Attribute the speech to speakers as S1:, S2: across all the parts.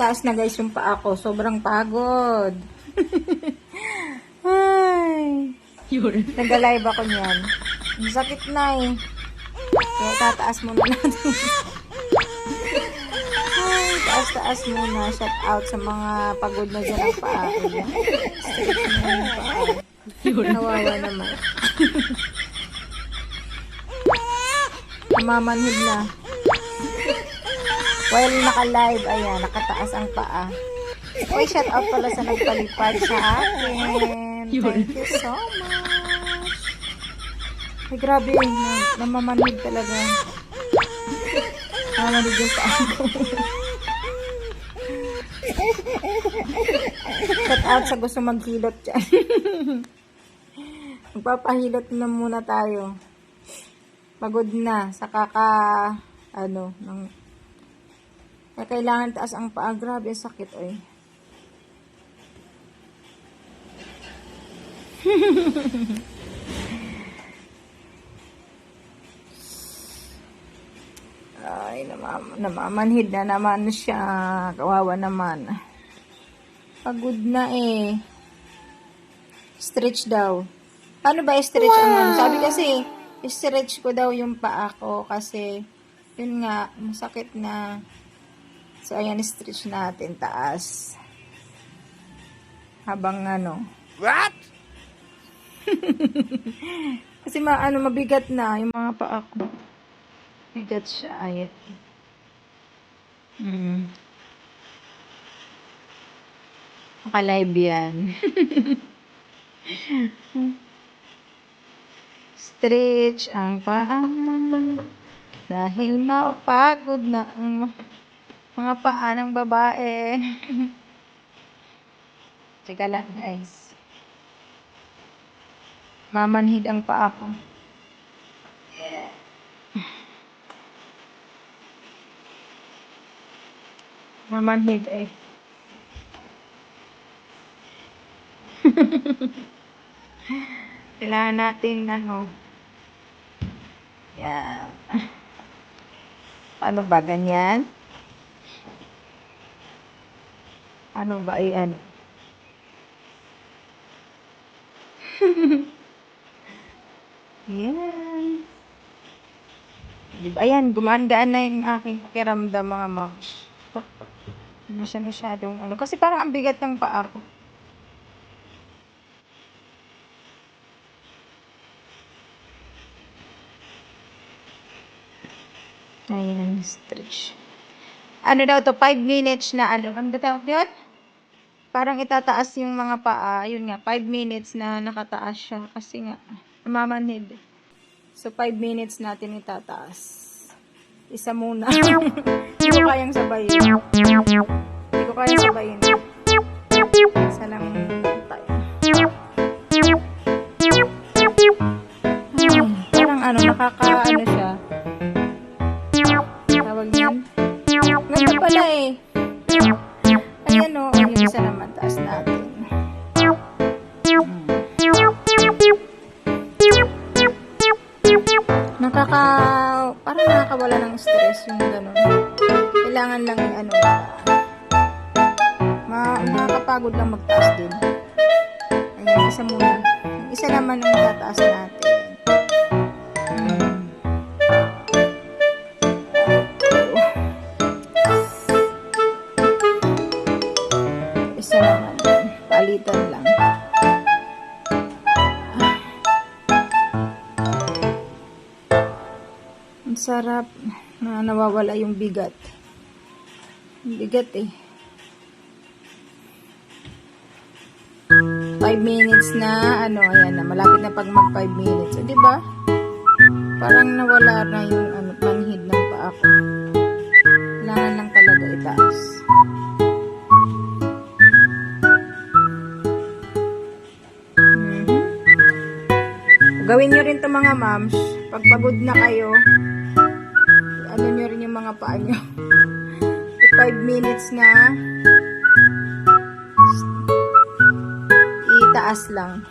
S1: Tumataas na guys yung paa ko. Sobrang pagod. Ay. Nag-live ako niyan. Ang sakit na eh. Kaya tataas muna natin. Ay, taas-taas muna. Shout out sa mga pagod na dyan ang paa. Stretch mo yung paa. Nawawa naman. Namamanhid na. While naka-live, ayan, nakataas ang paa. Uy, shout out pala sa nagpalipad sa akin. Thank you so much. Ay, grabe yun. Namamanhid talaga. Namamanhid yung paa ko. Shout out sa gusto maghilot dyan. Magpapahilot na muna tayo. Pagod na sa kailangan taas ang paa. Grabe, sakit oy. Ay, namamanhid na naman siya. Kawawa naman. Pagod na eh. Stretch daw. Paano ba i-stretch ang ano? Sabi kasi, i-stretch ko daw yung paa ko kasi, yun nga, masakit na. So, ayan, i-stretch natin, taas. Habang ano.
S2: What?
S1: Kasi mabigat na yung mga paa ko. Bigat siya, ayan. Naka-live yan. Stretch ang paa dahil mapagod na ang mga paa ng babae. Teka lang guys. Mamanhid ang paa ko. Mamanhid eh. Kailangan natin yan. Paano ba ganyan? Ano ba yan? Yan. Diba? Ayan, gumandaan na yung aking pakiramdam mga moms. Hindi siya masyadong kasi parang ang bigat ng paa ko. Ayan, stretch. Ano daw to? 5 minutes na Ang tawag yun? Parang itataas yung mga paa. Yun nga, 5 minutes na nakataas siya. Kasi nga, namamanhid. So, 5 minutes natin itataas. Isa muna. Hindi ko kayang sabayin. Hindi ko kayang sabayin. Isa lang tayo. Parang siya. Tawag niyan. Ganda pala eh. Ayan o. Yung isa naman. Taas natin. Parang nakakawala ng stress yung gano'n. Kailangan lang nakakapagod lang magtaas din. Ayan, isa muna. Yung isa naman ang tataas natin. Isa naman. Palitan lang. Ang sarap na nawawala yung bigat. Ang bigat eh. 5 minutes na, ayan na, malapit na pag mag 5 minutes. O, diba? Parang nawala na yung manhid ng paa ko. Kailangan lang talaga itaas. Gawin nyo rin to mga moms. Pag pagod na kayo, nyo rin yung mga paa nyo. 5 minutes na itaas lang.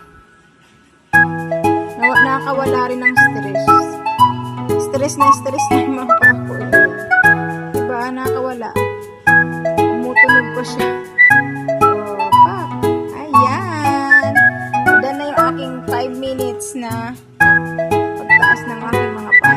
S1: Nakakawala rin ng stress. Stress na yung mga paa ko. Diba? Nakakawala. Tumutunog ko siya. Oh, pak. Ayan. Done na yung aking 5 minutes na pagtaas ng aking mga paa.